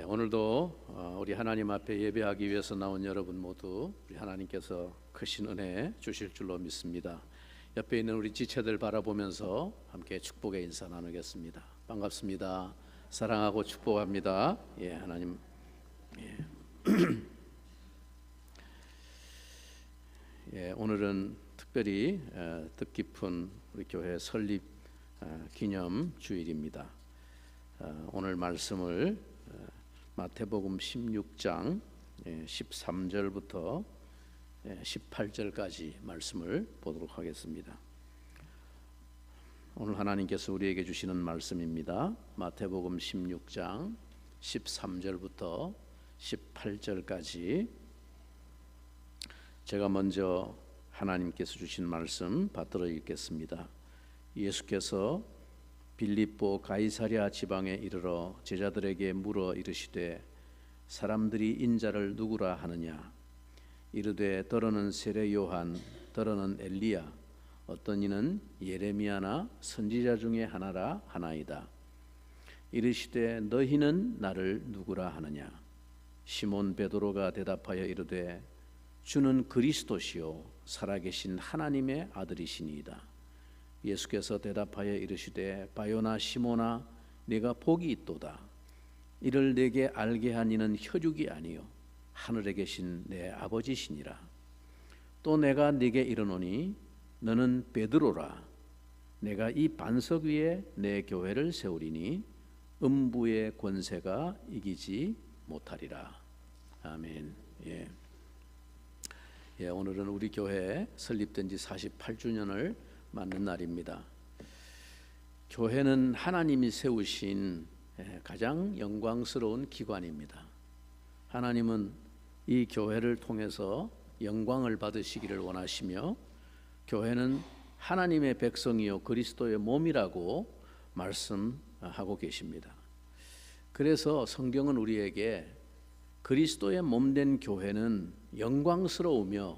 오늘도 우리 하나님 앞에 예배하기 위해서 나온 여러분 모두 우리 하나님께서 크신 은혜 주실 줄로 믿습니다. 옆에 있는 우리 지체들 바라보면서 함께 축복의 인사 나누겠습니다. 반갑습니다. 사랑하고 축복합니다. 하나님. 오늘은 특별히 뜻깊은 우리 교회 설립 기념 주일입니다. 오늘 말씀을 마태복음 16장 13절부터 18절까지 말씀을 보도록 하겠습니다. 오늘 하나님께서 우리에게 주시는 말씀입니다. 마태복음 16장 13절부터 18절까지 제가 먼저 하나님께서 주신 말씀 받들어 읽겠습니다. 예수께서 빌립보 가이사랴 지방에 이르러 제자들에게 물어 이르시되 사람들이 인자를 누구라 하느냐? 이르되 더러는 세례 요한, 더러는 엘리야, 어떤 이는 예레미야나 선지자 중에 하나라 하나이다. 이르시되 너희는 나를 누구라 하느냐? 시몬 베드로가 대답하여 이르되 주는 그리스도시요 살아계신 하나님의 아들이시니이다. 예수께서 대답하여 이르시되 바요나 시몬아 네가 복이 있도다. 이를 내게 알게 한 이는 혈육이 아니요 하늘에 계신 내 아버지시니라. 또 내가 네게 이르노니 너는 베드로라. 내가 이 반석 위에 내 교회를 세우리니 음부의 권세가 이기지 못하리라. 아멘. 오늘은 우리 교회 설립된 지 48주년을 맞는 날입니다. 교회는 하나님이 세우신 가장 영광스러운 기관입니다. 하나님은 이 교회를 통해서 영광을 받으시기를 원하시며 교회는 하나님의 백성이요 그리스도의 몸이라고 말씀하고 계십니다. 그래서 성경은 우리에게 그리스도의 몸된 교회는 영광스러우며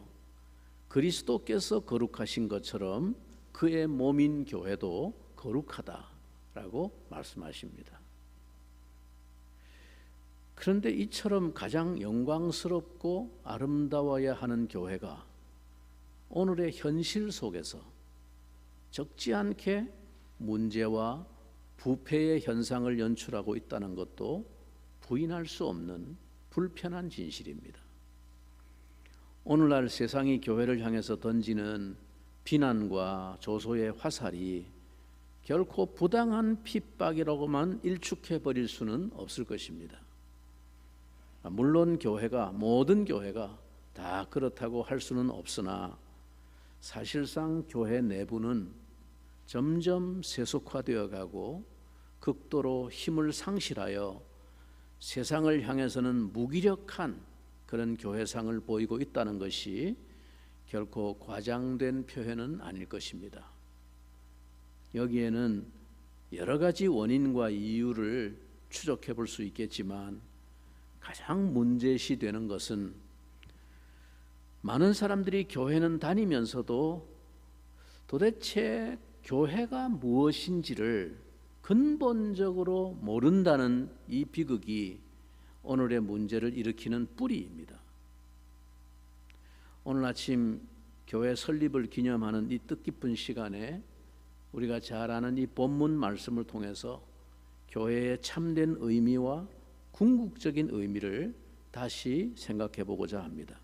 그리스도께서 거룩하신 것처럼 그의 몸인 교회도 거룩하다라고 말씀하십니다. 그런데 이처럼 가장 영광스럽고 아름다워야 하는 교회가 오늘의 현실 속에서 적지 않게 문제와 부패의 현상을 연출하고 있다는 것도 부인할 수 없는 불편한 진실입니다. 오늘날 세상이 교회를 향해서 던지는 비난과 조소의 화살이 결코 부당한 핍박이라고만 일축해 버릴 수는 없을 것입니다. 물론 모든 교회가 다 그렇다고 할 수는 없으나 사실상 교회 내부는 점점 세속화되어 가고 극도로 힘을 상실하여 세상을 향해서는 무기력한 그런 교회상을 보이고 있다는 것이 결코 과장된 표현은 아닐 것입니다. 여기에는 여러 가지 원인과 이유를 추적해 볼 수 있겠지만 가장 문제시 되는 것은 많은 사람들이 교회는 다니면서도 도대체 교회가 무엇인지를 근본적으로 모른다는 이 비극이 오늘의 문제를 일으키는 뿌리입니다. 오늘 아침 교회 설립을 기념하는 이 뜻깊은 시간에 우리가 잘 아는 이 본문 말씀을 통해서 교회의 참된 의미와 궁극적인 의미를 다시 생각해 보고자 합니다.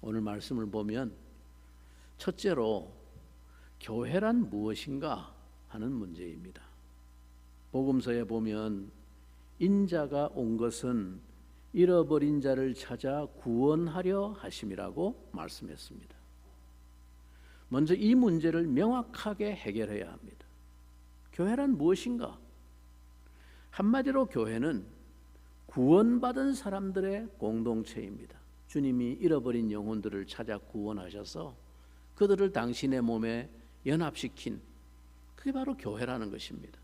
오늘 말씀을 보면 첫째로 교회란 무엇인가 하는 문제입니다. 복음서에 보면 인자가 온 것은 잃어버린 자를 찾아 구원하려 하심이라고 말씀했습니다. 먼저 이 문제를 명확하게 해결해야 합니다. 교회란 무엇인가? 한마디로 교회는 구원받은 사람들의 공동체입니다. 주님이 잃어버린 영혼들을 찾아 구원하셔서 그들을 당신의 몸에 연합시킨 그게 바로 교회라는 것입니다.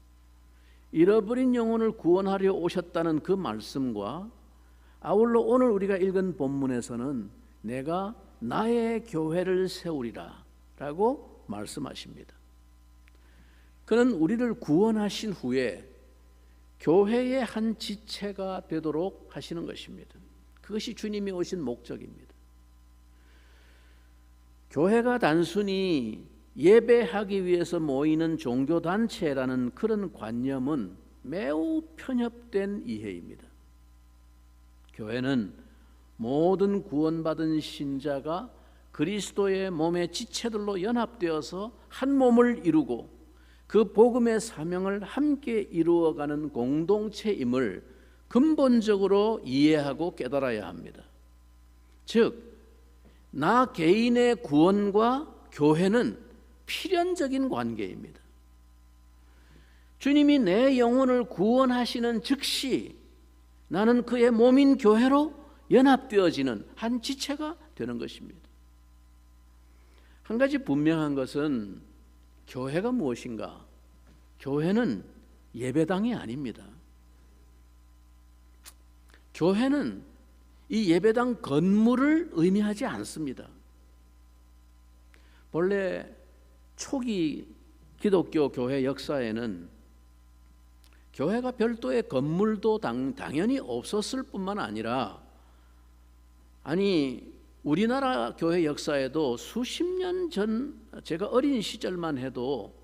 잃어버린 영혼을 구원하려 오셨다는 그 말씀과 아울러 오늘 우리가 읽은 본문에서는 내가 나의 교회를 세우리라 라고 말씀하십니다. 그는 우리를 구원하신 후에 교회의 한 지체가 되도록 하시는 것입니다. 그것이 주님이 오신 목적입니다. 교회가 단순히 예배하기 위해서 모이는 종교단체라는 그런 관념은 매우 편협된 이해입니다. 교회는 모든 구원받은 신자가 그리스도의 몸의 지체들로 연합되어서 한 몸을 이루고 그 복음의 사명을 함께 이루어가는 공동체임을 근본적으로 이해하고 깨달아야 합니다. 즉, 나 개인의 구원과 교회는 필연적인 관계입니다. 주님이 내 영혼을 구원하시는 즉시 나는 그의 몸인 교회로 연합되어지는 한 지체가 되는 것입니다. 한 가지 분명한 것은 교회가 무엇인가? 교회는 예배당이 아닙니다. 교회는 이 예배당 건물을 의미하지 않습니다. 본래 초기 기독교 교회 역사에는 교회가 별도의 건물도 당연히 없었을 뿐만 아니라 우리나라 교회 역사에도 수십 년 전 제가 어린 시절만 해도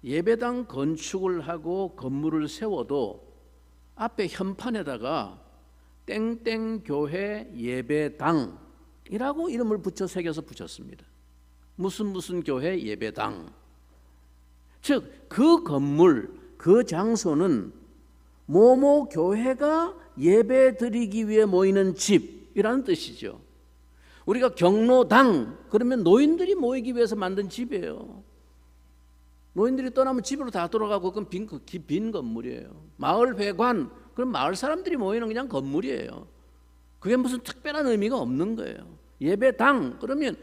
예배당 건축을 하고 건물을 세워도 앞에 현판에다가 땡땡교회 예배당이라고 이름을 붙여 새겨서 붙였습니다. 무슨 교회 예배당. 즉, 그 건물, 그 장소는 뭐뭐 교회가 예배 드리기 위해 모이는 집이라는 뜻이죠. 우리가 경로당 그러면 노인들이 모이기 위해서 만든 집이에요. 노인들이 떠나면 집으로 다 돌아가고 그건 빈 건물이에요. 마을회관 그럼 마을 사람들이 모이는 그냥 건물이에요. 그게 무슨 특별한 의미가 없는 거예요. 예배당 그러면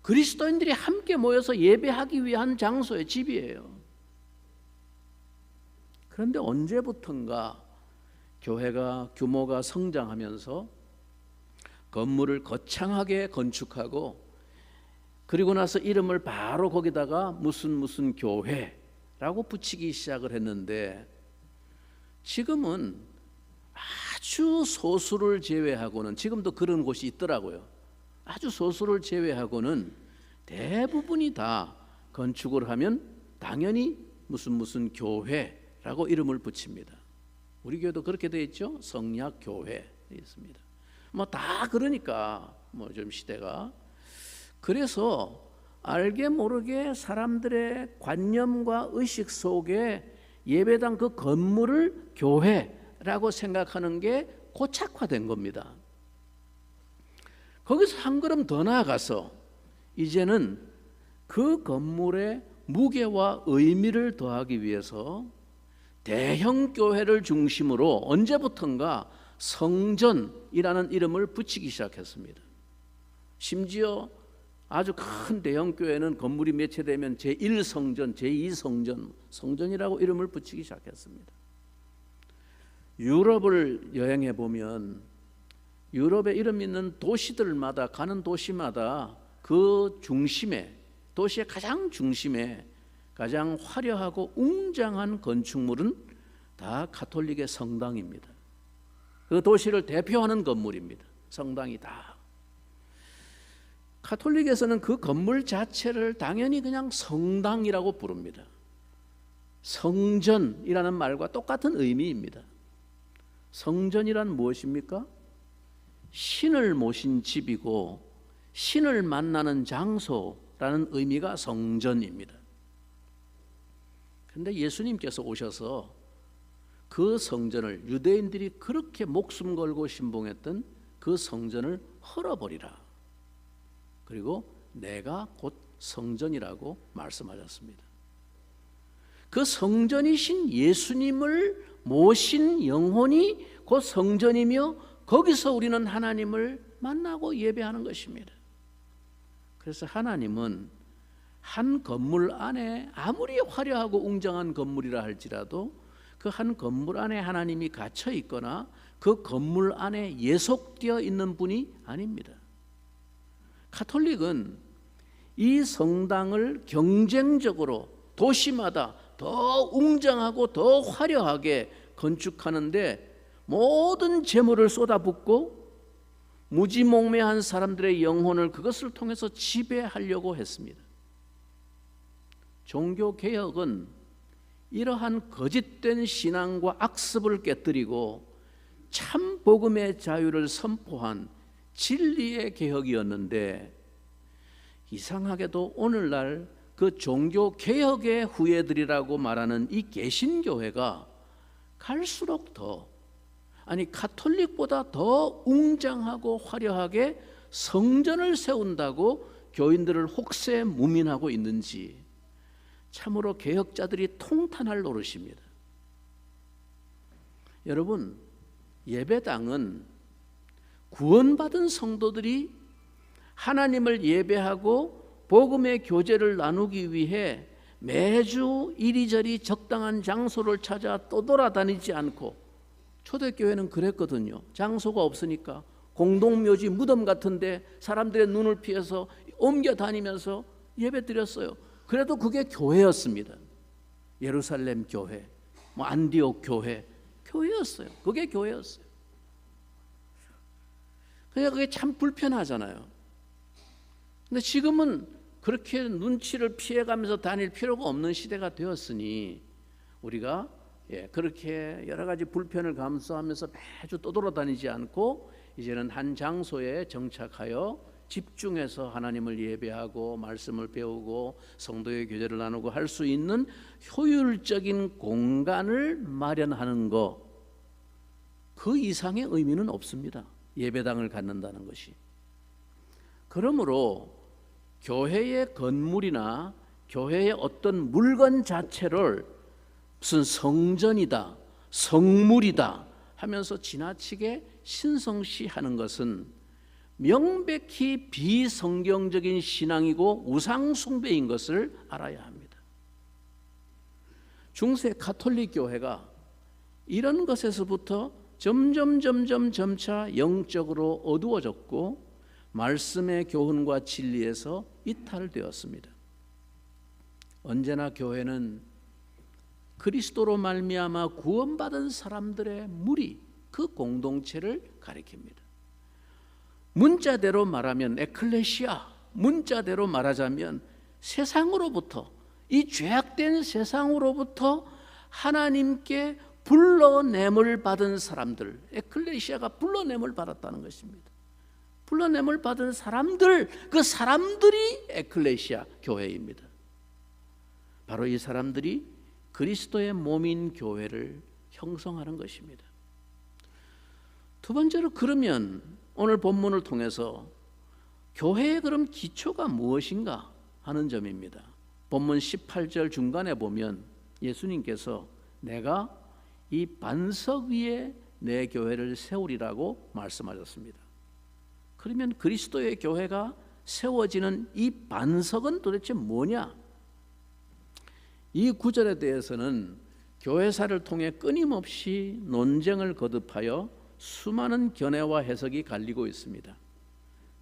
그리스도인들이 함께 모여서 예배하기 위한 장소의 집이에요. 그런데 언제부턴가 교회가 규모가 성장하면서 건물을 거창하게 건축하고 그리고 나서 이름을 바로 거기다가 무슨 교회라고 붙이기 시작을 했는데 지금은 아주 소수를 제외하고는 지금도 그런 곳이 있더라고요. 아주 소수를 제외하고는 대부분이 다 건축을 하면 당연히 무슨 교회라고 이름을 붙입니다. 우리 교회도 그렇게 되어 있죠. 성약교회 되어 있습니다. 다 그러니까 좀 시대가 그래서 알게 모르게 사람들의 관념과 의식 속에 예배당 그 건물을 교회라고 생각하는 게 고착화된 겁니다. 거기서 한 걸음 더 나아가서 이제는 그 건물의 무게와 의미를 더하기 위해서 대형 교회를 중심으로 언제부턴가 성전이라는 이름을 붙이기 시작했습니다. 심지어 아주 큰 대형 교회는 건물이 몇 채 되면 제1성전, 제2성전, 성전이라고 이름을 붙이기 시작했습니다. 유럽을 여행해 보면 유럽에 이름 있는 도시들마다 가는 도시마다 그 중심에 도시의 가장 중심에 가장 화려하고 웅장한 건축물은 다 가톨릭의 성당입니다. 그 도시를 대표하는 건물입니다. 성당이 다. 가톨릭에서는 그 건물 자체를 당연히 그냥 성당이라고 부릅니다. 성전이라는 말과 똑같은 의미입니다. 성전이란 무엇입니까? 신을 모신 집이고 신을 만나는 장소라는 의미가 성전입니다. 그런데 예수님께서 오셔서 그 성전을 유대인들이 그렇게 목숨 걸고 신봉했던 그 성전을 헐어버리라. 그리고 내가 곧 성전이라고 말씀하셨습니다. 그 성전이신 예수님을 모신 영혼이 곧 성전이며 거기서 우리는 하나님을 만나고 예배하는 것입니다. 그래서 하나님은 한 건물 안에 아무리 화려하고 웅장한 건물이라 할지라도 그 한 건물 안에 하나님이 갇혀 있거나 그 건물 안에 예속되어 있는 분이 아닙니다. 가톨릭은 이 성당을 경쟁적으로 도시마다 더 웅장하고 더 화려하게 건축하는데 모든 재물을 쏟아붓고 무지몽매한 사람들의 영혼을 그것을 통해서 지배하려고 했습니다. 종교개혁은 이러한 거짓된 신앙과 악습을 깨뜨리고 참 복음의 자유를 선포한 진리의 개혁이었는데, 이상하게도 오늘날 그 종교개혁의 후예들이라고 말하는 이 개신교회가 갈수록 가톨릭보다 더 웅장하고 화려하게 성전을 세운다고 교인들을 혹세무민하고 있는지 참으로 개혁자들이 통탄할 노릇입니다. 여러분, 예배당은 구원받은 성도들이 하나님을 예배하고 복음의 교제를 나누기 위해 매주 이리저리 적당한 장소를 찾아 떠돌아다니지 않고, 초대교회는 그랬거든요. 장소가 없으니까 공동묘지 무덤 같은데 사람들의 눈을 피해서 옮겨 다니면서 예배 드렸어요. 그래도 그게 교회였습니다. 예루살렘 교회, 안디옥 교회, 교회였어요. 그게 교회였어요. 그러니까 그게 참 불편하잖아요. 근데 지금은 그렇게 눈치를 피해가면서 다닐 필요가 없는 시대가 되었으니 우리가 그렇게 여러 가지 불편을 감수하면서 매주 떠돌아다니지 않고 이제는 한 장소에 정착하여 집중해서 하나님을 예배하고 말씀을 배우고 성도의 교제를 나누고 할 수 있는 효율적인 공간을 마련하는 것, 그 이상의 의미는 없습니다. 예배당을 갖는다는 것이. 그러므로 교회의 건물이나 교회의 어떤 물건 자체를 무슨 성전이다, 성물이다 하면서 지나치게 신성시하는 것은 명백히 비성경적인 신앙이고 우상 숭배인 것을 알아야 합니다. 중세 가톨릭 교회가 이런 것에서부터 점차 영적으로 어두워졌고 말씀의 교훈과 진리에서 이탈되었습니다. 언제나 교회는 그리스도로 말미암아 구원받은 사람들의 무리, 그 공동체를 가리킵니다. 문자대로 말하면 에클레시아, 문자대로 말하자면 세상으로부터, 이 죄악된 세상으로부터 하나님께 불러냄을 받은 사람들, 에클레시아가 불러냄을 받았다는 것입니다. 불러냄을 받은 사람들, 그 사람들이 에클레시아 교회입니다. 바로 이 사람들이 그리스도의 몸인 교회를 형성하는 것입니다. 두 번째로, 그러면 오늘 본문을 통해서 교회의 그럼 기초가 무엇인가 하는 점입니다. 본문 18절 중간에 보면 예수님께서 내가 이 반석 위에 내 교회를 세우리라고 말씀하셨습니다. 그러면 그리스도의 교회가 세워지는 이 반석은 도대체 뭐냐? 이 구절에 대해서는 교회사를 통해 끊임없이 논쟁을 거듭하여 수많은 견해와 해석이 갈리고 있습니다.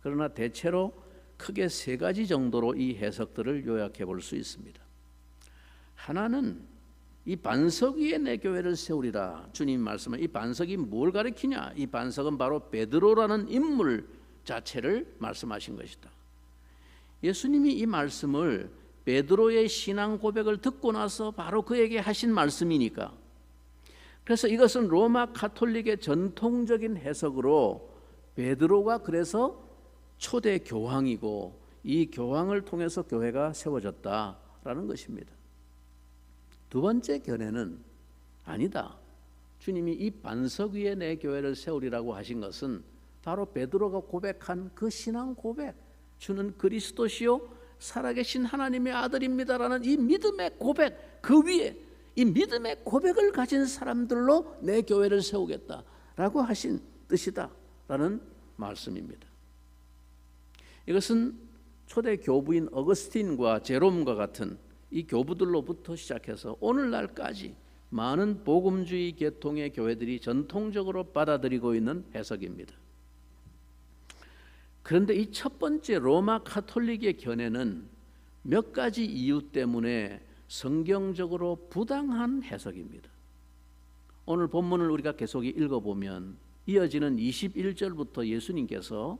그러나 대체로 크게 세 가지 정도로 이 해석들을 요약해 볼 수 있습니다. 하나는 이 반석 위에 내 교회를 세우리라, 주님 말씀은 이 반석이 뭘 가리키냐? 이 반석은 바로 베드로라는 인물 자체를 말씀하신 것이다. 예수님이 이 말씀을 베드로의 신앙 고백을 듣고 나서 바로 그에게 하신 말씀이니까, 그래서 이것은 로마 가톨릭의 전통적인 해석으로 베드로가 그래서 초대 교황이고 이 교황을 통해서 교회가 세워졌다라는 것입니다. 두 번째 견해는 아니다, 주님이 이 반석 위에 내 교회를 세우리라고 하신 것은 바로 베드로가 고백한 그 신앙 고백, 주는 그리스도시요 살아계신 하나님의 아들입니다라는 이 믿음의 고백, 그 위에 이 믿음의 고백을 가진 사람들로 내 교회를 세우겠다라고 하신 뜻이다라는 말씀입니다. 이것은 초대 교부인 어거스틴과 제롬과 같은 이 교부들로부터 시작해서 오늘날까지 많은 복음주의 계통의 교회들이 전통적으로 받아들이고 있는 해석입니다. 그런데 이 첫 번째 로마 가톨릭의 견해는 몇 가지 이유 때문에 성경적으로 부당한 해석입니다. 오늘 본문을 우리가 계속 읽어보면 이어지는 21절부터 예수님께서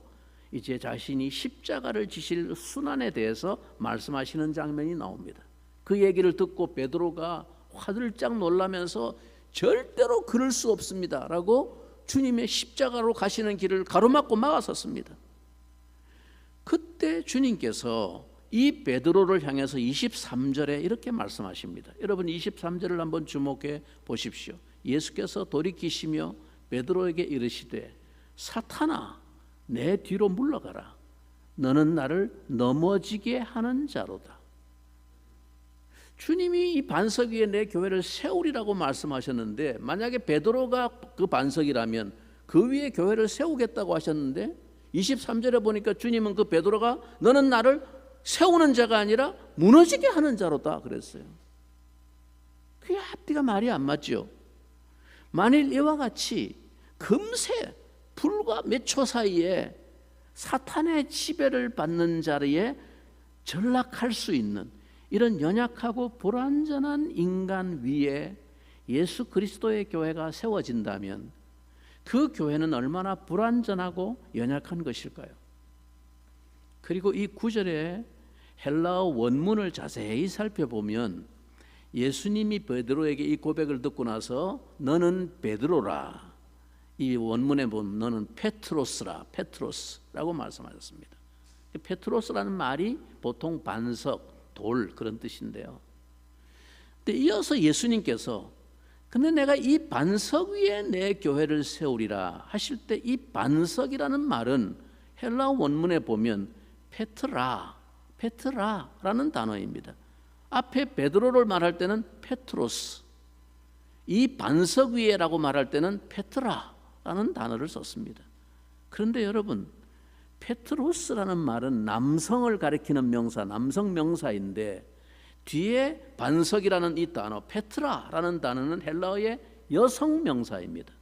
이제 자신이 십자가를 지실 순환에 대해서 말씀하시는 장면이 나옵니다. 그 얘기를 듣고 베드로가 화들짝 놀라면서 절대로 그럴 수 없습니다 라고 주님의 십자가로 가시는 길을 가로막고 막아섰습니다. 그때 주님께서 이 베드로를 향해서 23절에 이렇게 말씀하십니다. 여러분 23절을 한번 주목해 보십시오. 예수께서 돌이키시며 베드로에게 이르시되 사탄아 내 뒤로 물러가라. 너는 나를 넘어지게 하는 자로다. 주님이 이 반석 위에 내 교회를 세우리라고 말씀하셨는데 만약에 베드로가 그 반석이라면 그 위에 교회를 세우겠다고 하셨는데 23절에 보니까 주님은 그 베드로가 너는 나를 세우는 자가 아니라 무너지게 하는 자로다 그랬어요. 그게 앞뒤가 말이 안 맞죠. 만일 이와 같이 금세 불과 몇 초 사이에 사탄의 지배를 받는 자리에 전락할 수 있는 이런 연약하고 불완전한 인간 위에 예수 그리스도의 교회가 세워진다면 그 교회는 얼마나 불완전하고 연약한 것일까요? 그리고 이 구절의 헬라어 원문을 자세히 살펴보면 예수님이 베드로에게 이 고백을 듣고 나서 너는 베드로라, 이 원문에 보면 너는 페트로스라고 말씀하셨습니다. 페트로스라는 말이 보통 반석, 돌 그런 뜻인데요. 근데 이어서 예수님께서 근데 내가 이 반석 위에 내 교회를 세우리라 하실 때 이 반석이라는 말은 헬라어 원문에 보면 페트라라는 단어입니다. 앞에 베드로를 말할 때는 페트로스, 이 반석 위에라고 말할 때는 페트라라는 단어를 썼습니다. 그런데 여러분 페트로스라는 말은 남성을 가리키는 명사, 남성 명사인데 뒤에 반석이라는 이 단어 페트라라는 단어는 헬라어의 여성 명사입니다.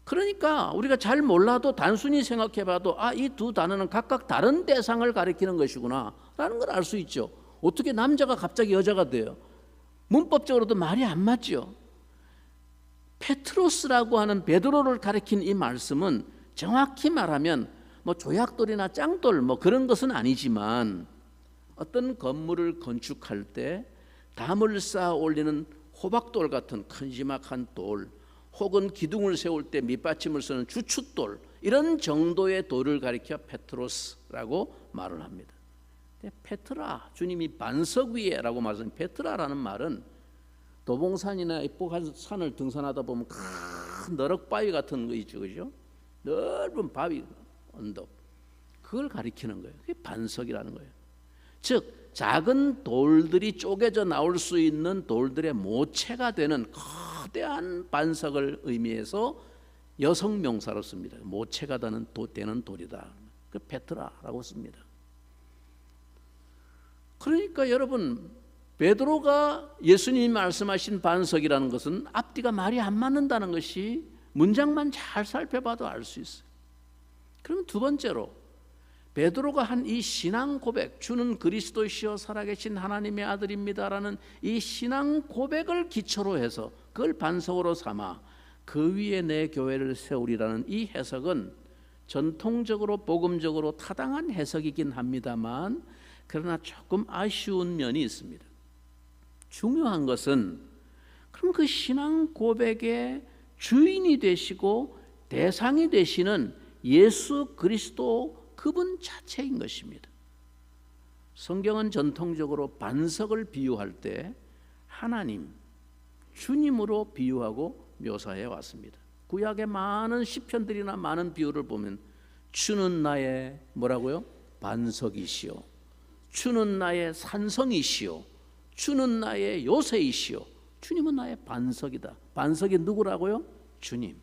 그러니까 우리가 잘 몰라도 단순히 생각해봐도 이 두 단어는 각각 다른 대상을 가리키는 것이구나 라는 걸 알 수 있죠. 어떻게 남자가 갑자기 여자가 돼요? 문법적으로도 말이 안 맞죠. 페트로스라고 하는 베드로를 가리킨 이 말씀은 정확히 말하면 뭐 조약돌이나 짱돌 뭐 그런 것은 아니지만 어떤 건물을 건축할 때 담을 쌓아 올리는 호박돌 같은 큼지막한 돌, 혹은 기둥을 세울 때 밑받침을 쓰는 주춧돌, 이런 정도의 돌을 가리켜 페트로스라고 말을 합니다. 페트라, 주님이 반석 위에라고 말하는 페트라라는 말은 도봉산이나 입복산을 등산하다 보면 큰 너럭바위 같은 거 있죠, 그죠? 넓은 바위 언덕, 그걸 가리키는 거예요. 그게 반석이라는 거예요. 즉 작은 돌들이 쪼개져 나올 수 있는 돌들의 모체가 되는 거대한 반석을 의미해서 여성 명사로 씁니다. 모체가 되는 돌이다. 그 페트라라고 씁니다. 그러니까 여러분 베드로가 예수님이 말씀하신 반석이라는 것은 앞뒤가 말이 안 맞는다는 것이 문장만 잘 살펴봐도 알 수 있어요. 그러면 두 번째로 베드로가 한 이 신앙 고백, 주는 그리스도시요 살아계신 하나님의 아들입니다라는 이 신앙 고백을 기초로 해서 그걸 반석으로 삼아 그 위에 내 교회를 세우리라는 이 해석은 전통적으로 복음적으로 타당한 해석이긴 합니다만 그러나 조금 아쉬운 면이 있습니다. 중요한 것은 그럼 그 신앙 고백의 주인이 되시고 대상이 되시는 예수 그리스도 그분 자체인 것입니다. 성경은 전통적으로 반석을 비유할 때 하나님, 주님으로 비유하고 묘사해 왔습니다. 구약의 많은 시편들이나 많은 비유를 보면 주는 나의 뭐라고요? 반석이시오. 주는 나의 산성이시오. 주는 나의 요새이시오. 주님은 나의 반석이다. 반석이 누구라고요? 주님.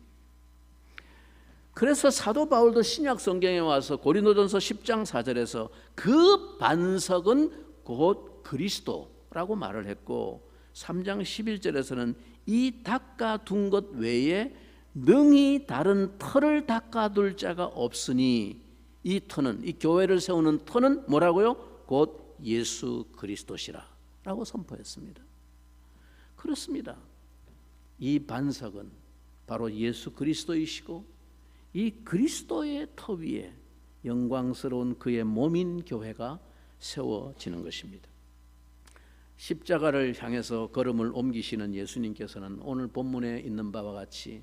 그래서 사도 바울도 신약 성경에 와서 고린도전서 10장 4절에서 그 반석은 곧 그리스도라고 말을 했고 3장 11절에서는 이 닦아둔 것 외에 능히 다른 터를 닦아둘 자가 없으니 이 터는, 이 교회를 세우는 터는 뭐라고요? 곧 예수 그리스도시라 라고 선포했습니다. 그렇습니다. 이 반석은 바로 예수 그리스도이시고 이 그리스도의 터 위에 영광스러운 그의 몸인 교회가 세워지는 것입니다. 십자가를 향해서 걸음을 옮기시는 예수님께서는 오늘 본문에 있는 바와 같이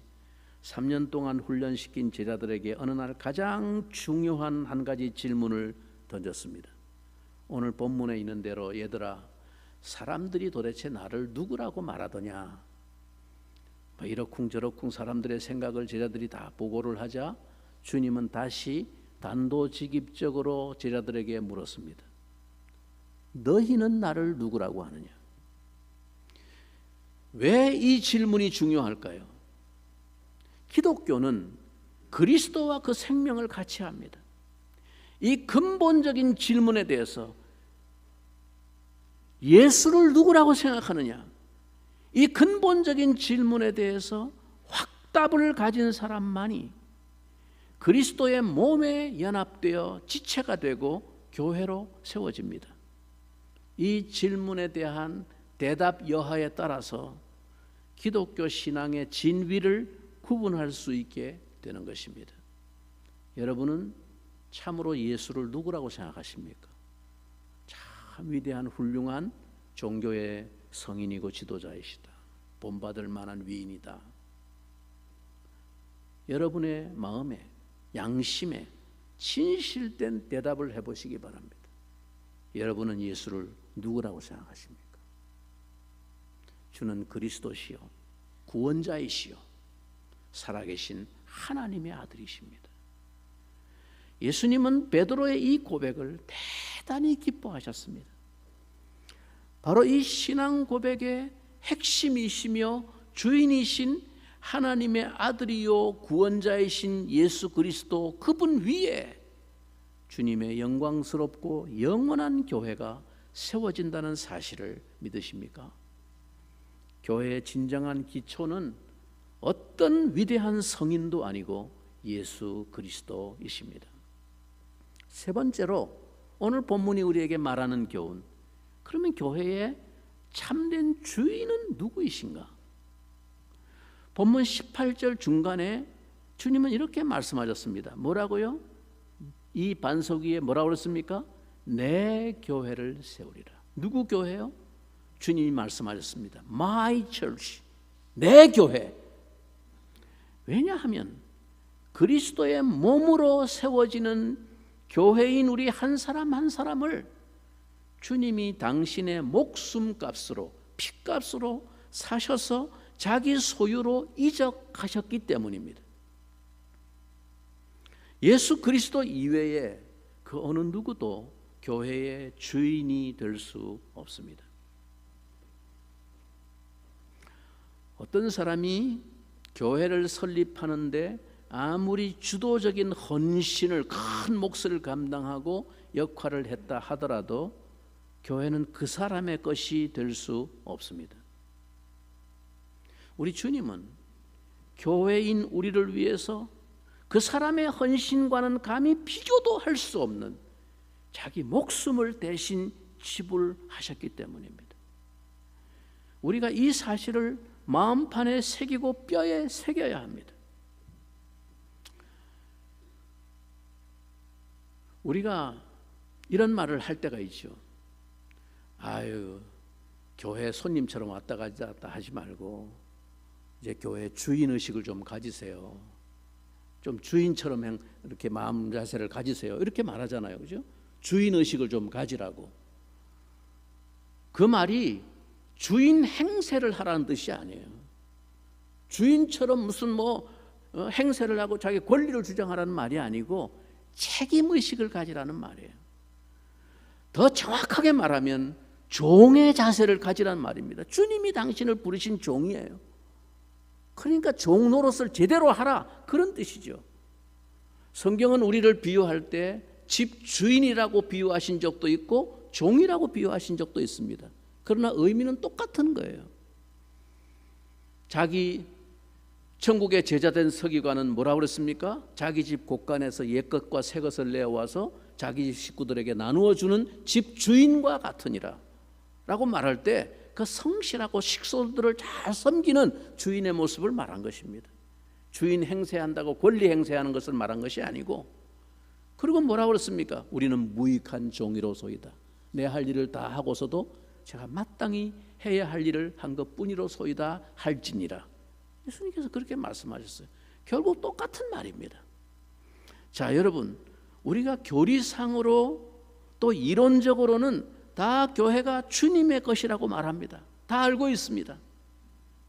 3년 동안 훈련시킨 제자들에게 어느 날 가장 중요한 한 가지 질문을 던졌습니다. 오늘 본문에 있는 대로 얘들아, 사람들이 도대체 나를 누구라고 말하더냐? 이러쿵저러쿵 사람들의 생각을 제자들이 다 보고를 하자 주님은 다시 단도직입적으로 제자들에게 물었습니다. 너희는 나를 누구라고 하느냐? 왜 이 질문이 중요할까요? 기독교는 그리스도와 그 생명을 같이 합니다. 이 근본적인 질문에 대해서 예수를 누구라고 생각하느냐? 이 근본적인 질문에 대해서 확답을 가진 사람만이 그리스도의 몸에 연합되어 지체가 되고 교회로 세워집니다. 이 질문에 대한 대답 여하에 따라서 기독교 신앙의 진위를 구분할 수 있게 되는 것입니다. 여러분은 참으로 예수를 누구라고 생각하십니까? 참 위대한 훌륭한 종교의 성인이고 지도자이시다. 본받을 만한 위인이다. 여러분의 마음에, 양심에 진실된 대답을 해보시기 바랍니다. 여러분은 예수를 누구라고 생각하십니까? 주는 그리스도시요 구원자이시요 살아계신 하나님의 아들이십니다. 예수님은 베드로의 이 고백을 대단히 기뻐하셨습니다. 바로 이 신앙 고백의 핵심이시며 주인이신 하나님의 아들이요 구원자이신 예수 그리스도 그분 위에 주님의 영광스럽고 영원한 교회가 세워진다는 사실을 믿으십니까? 교회의 진정한 기초는 어떤 위대한 성인도 아니고 예수 그리스도이십니다. 세 번째로 오늘 본문이 우리에게 말하는 교훈, 그러면 교회의 참된 주인은 누구이신가? 본문 18절 중간에 주님은 이렇게 말씀하셨습니다. 뭐라고요? 이 반석 위에 뭐라고 그랬습니까? 내 교회를 세우리라. 누구 교회요? 주님이 말씀하셨습니다. My church, 내 교회. 왜냐하면 그리스도의 몸으로 세워지는 교회인 우리 한 사람 한 사람을 주님이 당신의 목숨값으로, 피값으로 사셔서 자기 소유로 이적하셨기 때문입니다. 예수 그리스도 이외에 그 어느 누구도 교회의 주인이 될 수 없습니다. 어떤 사람이 교회를 설립하는데 아무리 주도적인 헌신을, 큰 몫을 감당하고 역할을 했다 하더라도 교회는 그 사람의 것이 될 수 없습니다. 우리 주님은 교회인 우리를 위해서 그 사람의 헌신과는 감히 비교도 할 수 없는 자기 목숨을 대신 지불하셨기 때문입니다. 우리가 이 사실을 마음판에 새기고 뼈에 새겨야 합니다. 우리가 이런 말을 할 때가 있죠. 아유, 교회 손님처럼 왔다 갔다 하지 말고 이제 교회 주인의식을 좀 가지세요. 좀 주인처럼 이렇게 마음 자세를 가지세요. 이렇게 말하잖아요. 그죠? 주인의식을 좀 가지라고. 그 말이 주인 행세를 하라는 뜻이 아니에요. 주인처럼 무슨 행세를 하고 자기 권리를 주장하라는 말이 아니고 책임의식을 가지라는 말이에요. 더 정확하게 말하면 종의 자세를 가지라는 말입니다. 주님이 당신을 부르신 종이에요. 그러니까 종 노릇을 제대로 하라, 그런 뜻이죠. 성경은 우리를 비유할 때 집 주인이라고 비유하신 적도 있고 종이라고 비유하신 적도 있습니다. 그러나 의미는 똑같은 거예요. 자기 천국의 제자된 서기관은 뭐라고 그랬습니까? 자기 집 곳간에서 옛것과 새것을 내어와서 자기 집 식구들에게 나누어 주는 집 주인과 같으니라 라고 말할 때 그 성실하고 식솔들을 잘 섬기는 주인의 모습을 말한 것입니다. 주인 행세한다고 권리 행세하는 것을 말한 것이 아니고, 그리고 뭐라고 그랬습니까? 우리는 무익한 종이로소이다. 내 할 일을 다 하고서도 제가 마땅히 해야 할 일을 한 것뿐이로소이다 할지니라. 예수님께서 그렇게 말씀하셨어요. 결국 똑같은 말입니다. 자, 여러분, 우리가 교리상으로 또 이론적으로는 다 교회가 주님의 것이라고 말합니다. 다 알고 있습니다.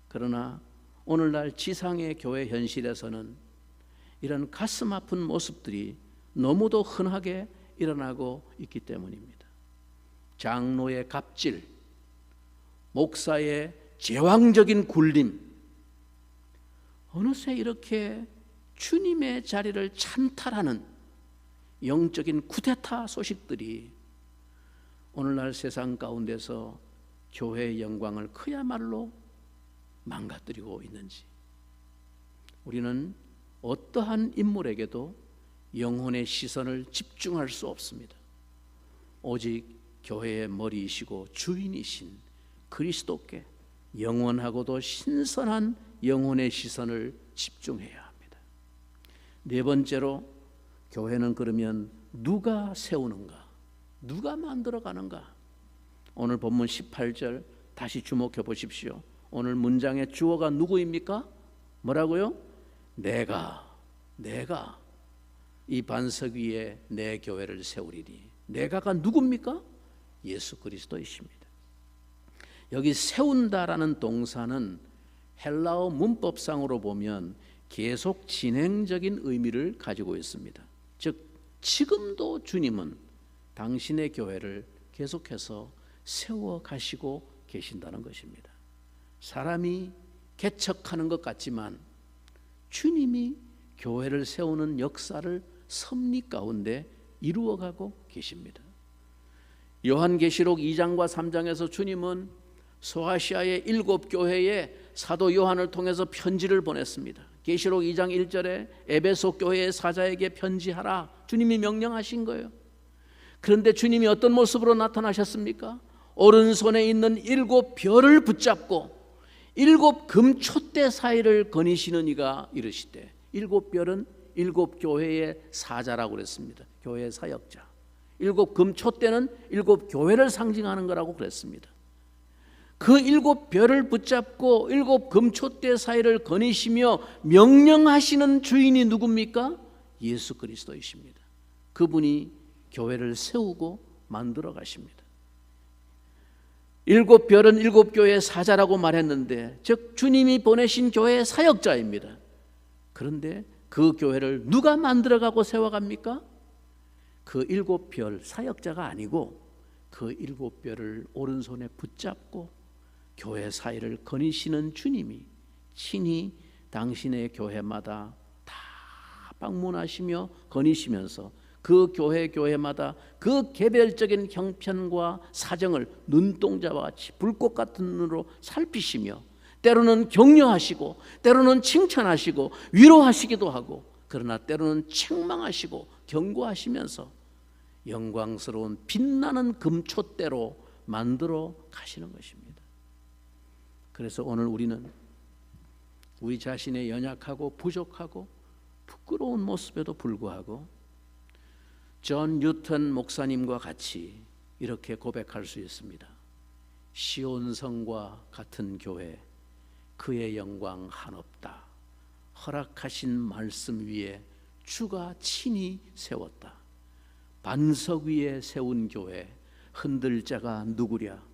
그러나 오늘날 지상의 교회 현실에서는 이런 가슴 아픈 모습들이 너무도 흔하게 일어나고 있기 때문입니다. 장로의 갑질, 목사의 제왕적인 굴림, 어느새 이렇게 주님의 자리를 찬탈하는 영적인 쿠데타 소식들이 오늘날 세상 가운데서 교회의 영광을 그야말로 망가뜨리고 있는지, 우리는 어떠한 인물에게도 영혼의 시선을 집중할 수 없습니다. 오직 교회의 머리이시고 주인이신 그리스도께 영원하고도 신선한 영혼의 시선을 집중해야 합니다. 네 번째로, 교회는 그러면 누가 세우는가? 누가 만들어가는가? 오늘 본문 18절 다시 주목해 보십시오. 오늘 문장의 주어가 누구입니까? 뭐라고요? 내가 이 반석 위에 내 교회를 세우리니. 내가가 누굽니까? 예수 그리스도이십니다. 여기 세운다라는 동사는 헬라어 문법상으로 보면 계속 진행적인 의미를 가지고 있습니다. 즉, 지금도 주님은 당신의 교회를 계속해서 세워 가시고 계신다는 것입니다. 사람이 개척하는 것 같지만 주님이 교회를 세우는 역사를 섭리 가운데 이루어가고 계십니다. 요한계시록 2장과 3장에서 주님은 소아시아의 7교회에 사도 요한을 통해서 편지를 보냈습니다. 계시록 2장 1절에 에베소 교회의 사자에게 편지하라, 주님이 명령하신 거예요. 그런데 주님이 어떤 모습으로 나타나셨습니까? 오른손에 있는 7별을 붙잡고 7금 촛대 사이를 거니시는 이가 이르시되, 7별은 7교회의 사자라고 그랬습니다. 교회의 사역자. 7금 촛대는 7교회를 상징하는 거라고 그랬습니다. 그 7별을 붙잡고 7금 촛대 사이를 거니시며 명령하시는 주인이 누굽니까? 예수 그리스도이십니다. 그분이 교회를 세우고 만들어 가십니다. 7별은 7교회의 사자라고 말했는데, 즉 주님이 보내신 교회의 사역자입니다. 그런데 그 교회를 누가 만들어가고 세워갑니까? 그 7별 사역자가 아니고 그 7별을 오른손에 붙잡고 교회 사이를 거니시는 주님이 친히 당신의 교회마다 다 방문하시며 거니시면서 그 교회마다 그 개별적인 형편과 사정을 눈동자와 같이 불꽃 같은 눈으로 살피시며 때로는 격려하시고 때로는 칭찬하시고 위로하시기도 하고, 그러나 때로는 책망하시고 경고하시면서 영광스러운 빛나는 금촛대로 만들어 가시는 것입니다. 그래서 오늘 우리는 우리 자신의 연약하고 부족하고 부끄러운 모습에도 불구하고 존 뉴턴 목사님과 같이 이렇게 고백할 수 있습니다. 시온성과 같은 교회, 그의 영광 한없다. 허락하신 말씀 위에 주가 친히 세웠다. 반석 위에 세운 교회, 흔들 자가 누구랴.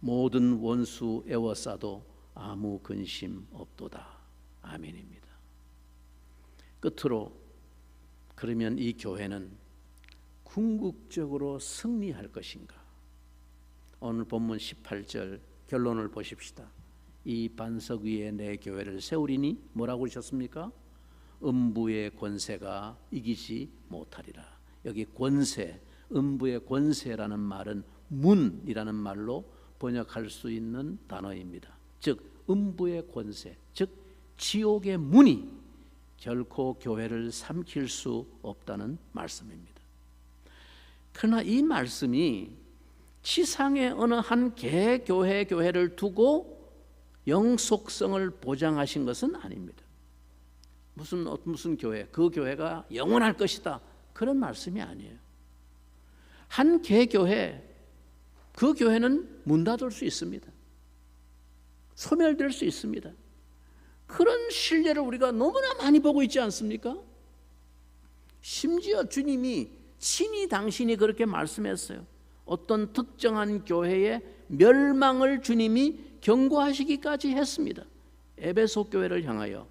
모든 원수 애워싸도 아무 근심 없도다. 아멘입니다. 끝으로, 그러면 이 교회는 궁극적으로 승리할 것인가? 오늘 본문 18절 결론을 보십시다. 이 반석 위에 내 교회를 세우리니 뭐라고 그러셨습니까? 음부의 권세가 이기지 못하리라. 여기 권세, 음부의 권세라는 말은 문이라는 말로 번역할 수 있는 단어입니다. 즉 음부의 권세, 즉 지옥의 문이 결코 교회를 삼킬 수 없다는 말씀입니다. 그러나 이 말씀이 지상의 어느 한 교회를 두고 영속성을 보장하신 것은 아닙니다. 무슨 교회, 그 교회가 영원할 것이다, 그런 말씀이 아니에요. 한 교회, 그 교회는 문 닫을 수 있습니다. 소멸될 수 있습니다. 그런 신뢰를 우리가 너무나 많이 보고 있지 않습니까? 심지어 주님이 친히 당신이 그렇게 말씀했어요. 어떤 특정한 교회의 멸망을 주님이 경고하시기까지 했습니다. 에베소 교회를 향하여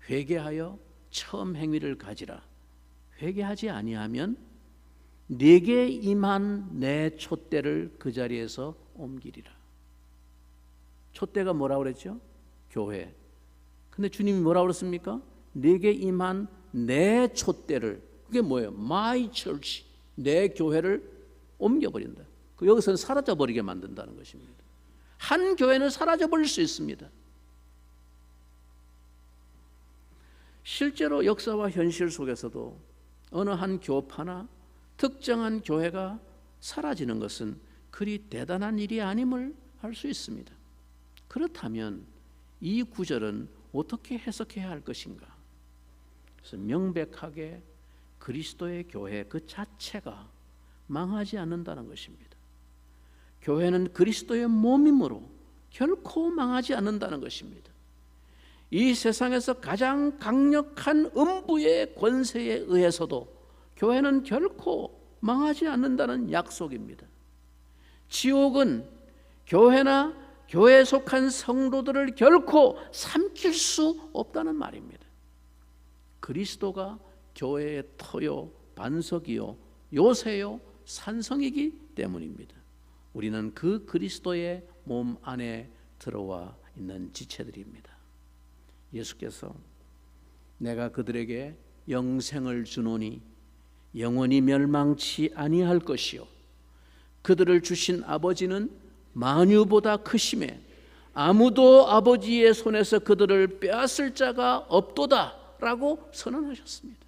회개하여 처음 행위를 가지라. 회개하지 아니하면 네게 임한 내 촛대를 그 자리에서 옮기리라. 촛대가 뭐라고 그랬죠? 교회. 근데 주님이 뭐라고 그랬습니까? 네게 임한 내 촛대를, 그게 뭐예요? My church, 내 교회를 옮겨버린다. 여기서는 사라져버리게 만든다는 것입니다. 한 교회는 사라져버릴 수 있습니다. 실제로 역사와 현실 속에서도 어느 한 교파나 특정한 교회가 사라지는 것은 그리 대단한 일이 아님을 알 수 있습니다. 그렇다면 이 구절은 어떻게 해석해야 할 것인가? 그래서 명백하게 그리스도의 교회 그 자체가 망하지 않는다는 것입니다. 교회는 그리스도의 몸이므로 결코 망하지 않는다는 것입니다. 이 세상에서 가장 강력한 음부의 권세에 의해서도 교회는 결코 망하지 않는다는 약속입니다. 지옥은 교회나 교회에 속한 성도들을 결코 삼킬 수 없다는 말입니다. 그리스도가 교회의 터요, 반석이요, 요새요, 산성이기 때문입니다. 우리는 그 그리스도의 몸 안에 들어와 있는 지체들입니다. 예수께서 내가 그들에게 영생을 주노니 영원히 멸망치 아니할 것이요 그들을 주신 아버지는 만유보다 크심에 아무도 아버지의 손에서 그들을 빼앗을 자가 없도다 라고 선언하셨습니다.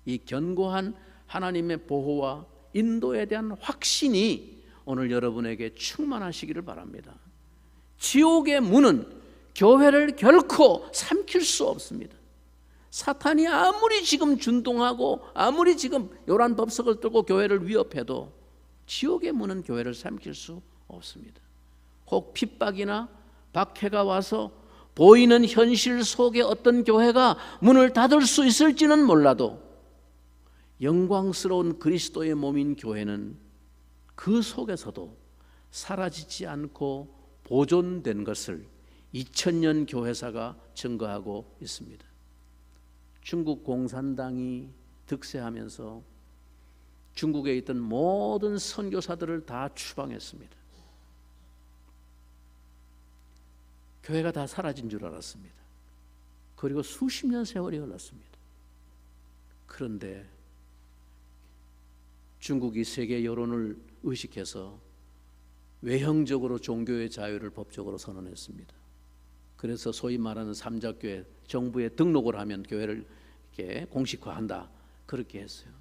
이 견고한 하나님의 보호와 인도에 대한 확신이 오늘 여러분에게 충만하시기를 바랍니다. 지옥의 문은 교회를 결코 삼킬 수 없습니다. 사탄이 아무리 지금 준동하고 아무리 지금 요란 법석을 들고 교회를 위협해도 지옥의 문은 교회를 삼킬 수 없습니다. 혹 핍박이나 박해가 와서 보이는 현실 속에 어떤 교회가 문을 닫을 수 있을지는 몰라도 영광스러운 그리스도의 몸인 교회는 그 속에서도 사라지지 않고 보존된 것을 2000년 교회사가 증거하고 있습니다. 중국 공산당이 득세하면서 중국에 있던 모든 선교사들을 다 추방했습니다. 교회가 다 사라진 줄 알았습니다. 그리고 수십 년 세월이 흘렀습니다. 그런데 중국이 세계 여론을 의식해서 외형적으로 종교의 자유를 법적으로 선언했습니다. 그래서 소위 말하는 삼자교회, 정부에 등록을 하면 교회를 이렇게 공식화한다, 그렇게 했어요.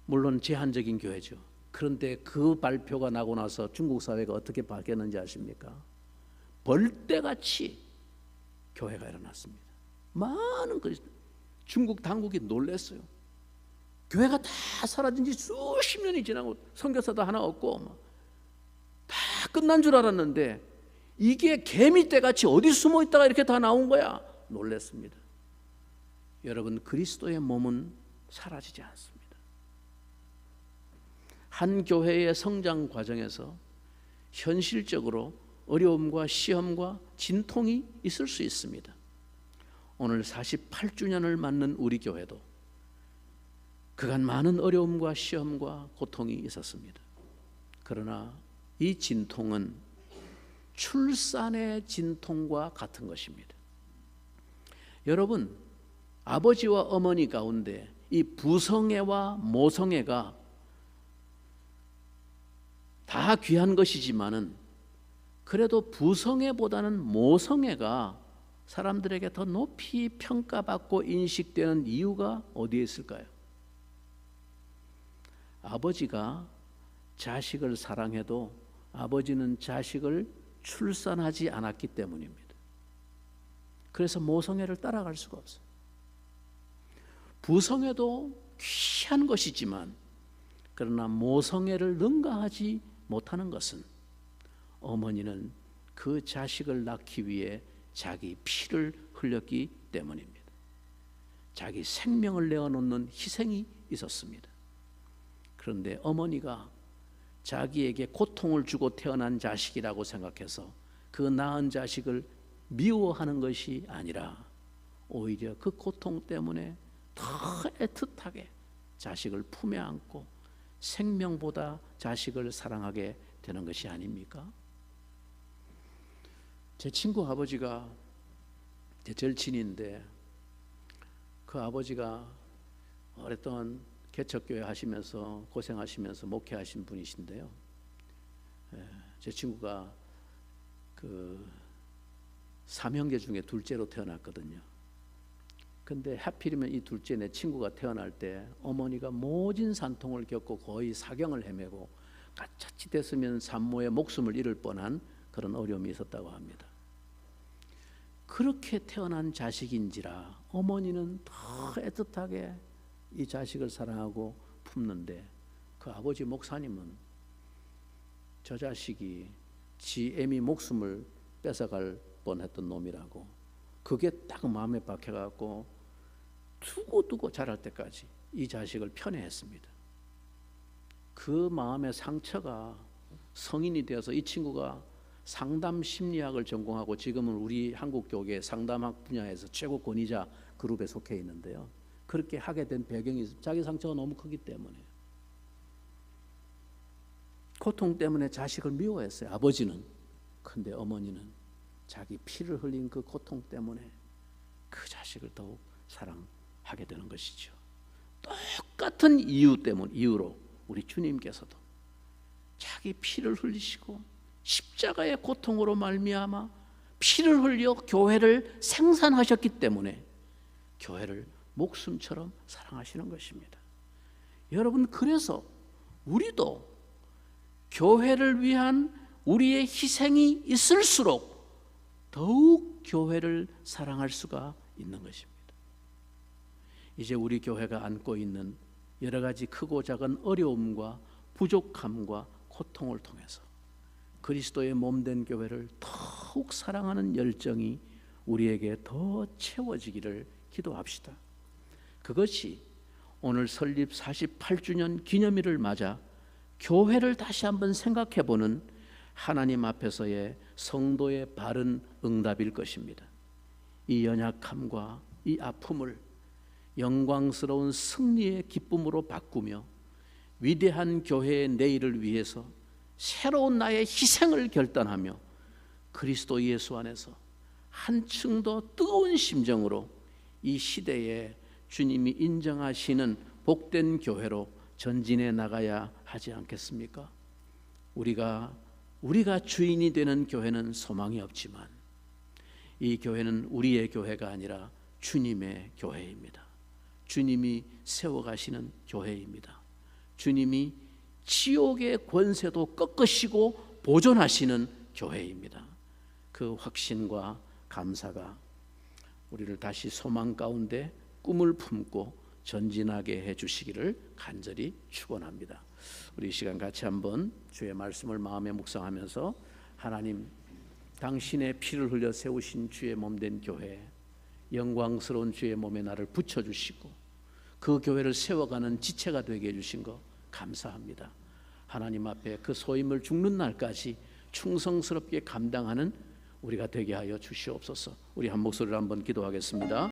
물론 제한적인 교회죠. 그런데 그 발표가 나고 나서 중국 사회가 어떻게 바뀌었는지 아십니까? 벌떼같이 교회가 일어났습니다. 많은 중국 당국이 놀랐어요. 교회가 다 사라진 지 수십 년이 지나고 선교사도 하나 없고 다 끝난 줄 알았는데 이게 개미떼같이 어디 숨어 있다가 이렇게 다 나온 거야. 놀랐습니다. 여러분, 그리스도의 몸은 사라지지 않습니다. 한 교회의 성장 과정에서 현실적으로 어려움과 시험과 진통이 있을 수 있습니다. 오늘 48주년을 맞는 우리 교회도 그간 많은 어려움과 시험과 고통이 있었습니다. 그러나 이 진통은 출산의 진통과 같은 것입니다. 여러분, 아버지와 어머니 가운데 이 부성애와 모성애가 다 귀한 것이지만은 그래도 부성애보다는 모성애가 사람들에게 더 높이 평가받고 인식되는 이유가 어디에 있을까요? 아버지가 자식을 사랑해도 아버지는 자식을 출산하지 않았기 때문입니다. 그래서 모성애를 따라갈 수가 없어요. 부성애도 귀한 것이지만 그러나 모성애를 능가하지 못하는 것은 어머니는 그 자식을 낳기 위해 자기 피를 흘렸기 때문입니다. 자기 생명을 내어놓는 희생이 있었습니다. 그런데 어머니가 자기에게 고통을 주고 태어난 자식이라고 생각해서 그 낳은 자식을 미워하는 것이 아니라 오히려 그 고통 때문에 더 애틋하게 자식을 품에 안고 생명보다 자식을 사랑하게 되는 것이 아닙니까? 제 친구 아버지가 제 절친인데 그 아버지가 오랫동안 개척교회 하시면서 고생하시면서 목회하신 분이신데요. 제 친구가 그 3형제 중에 둘째로 태어났거든요. 근데 하필이면 이 둘째 내 친구가 태어날 때 어머니가 모진 산통을 겪고 거의 사경을 헤매고 자칫했으면 산모의 목숨을 잃을 뻔한 그런 어려움이 있었다고 합니다. 그렇게 태어난 자식인지라 어머니는 더 애틋하게 이 자식을 사랑하고 품는데 그 아버지 목사님은 저 자식이 지 애미 목숨을 뺏어갈 뻔했던 놈이라고 그게 딱 마음에 박혀갖고 두고 자랄 때까지 이 자식을 편애했습니다. 그 마음의 상처가 성인이 되어서 이 친구가 상담 심리학을 전공하고 지금은 우리 한국교계 상담학 분야에서 최고 권위자 그룹에 속해 있는데요. 그렇게 하게 된 배경이 자기 상처가 너무 크기 때문에 고통 때문에 자식을 미워했어요. 아버지는. 근데 어머니는 자기 피를 흘린 그 고통 때문에 그 자식을 더욱 사랑하게 되는 것이죠. 똑같은 이유로 우리 주님께서도 자기 피를 흘리시고 십자가의 고통으로 말미암아 피를 흘려 교회를 생산하셨기 때문에 교회를 목숨처럼 사랑하시는 것입니다. 여러분, 그래서 우리도 교회를 위한 우리의 희생이 있을수록 더욱 교회를 사랑할 수가 있는 것입니다. 이제 우리 교회가 안고 있는 여러 가지 크고 작은 어려움과 부족함과 고통을 통해서 그리스도의 몸된 교회를 더욱 사랑하는 열정이 우리에게 더 채워지기를 기도합시다. 그것이 오늘 설립 48주년 기념일을 맞아 교회를 다시 한번 생각해보는 하나님 앞에서의 성도의 바른 응답일 것입니다. 이 연약함과 이 아픔을 영광스러운 승리의 기쁨으로 바꾸며 위대한 교회의 내일을 위해서 새로운 나의 희생을 결단하며 그리스도 예수 안에서 한층 더 뜨거운 심정으로 이 시대에 주님이 인정하시는 복된 교회로 전진해 나가야 하지 않겠습니까? 우리가 주인이 되는 교회는 소망이 없지만 이 교회는 우리의 교회가 아니라 주님의 교회입니다. 주님이 세워가시는 교회입니다. 주님이 지옥의 권세도 꺾으시고 보존하시는 교회입니다. 그 확신과 감사가 우리를 다시 소망 가운데 꿈을 품고 전진하게 해주시기를 간절히 축원합니다. 우리 이 시간 같이 한번 주의 말씀을 마음에 묵상하면서 하나님, 당신의 피를 흘려 세우신 주의 몸된 교회, 영광스러운 주의 몸에 나를 붙여주시고 그 교회를 세워가는 지체가 되게 해주신 것 감사합니다. 하나님 앞에 그 소임을 죽는 날까지 충성스럽게 감당하는 우리가 되게 하여 주시옵소서. 우리 한 목소리로 한번 기도하겠습니다.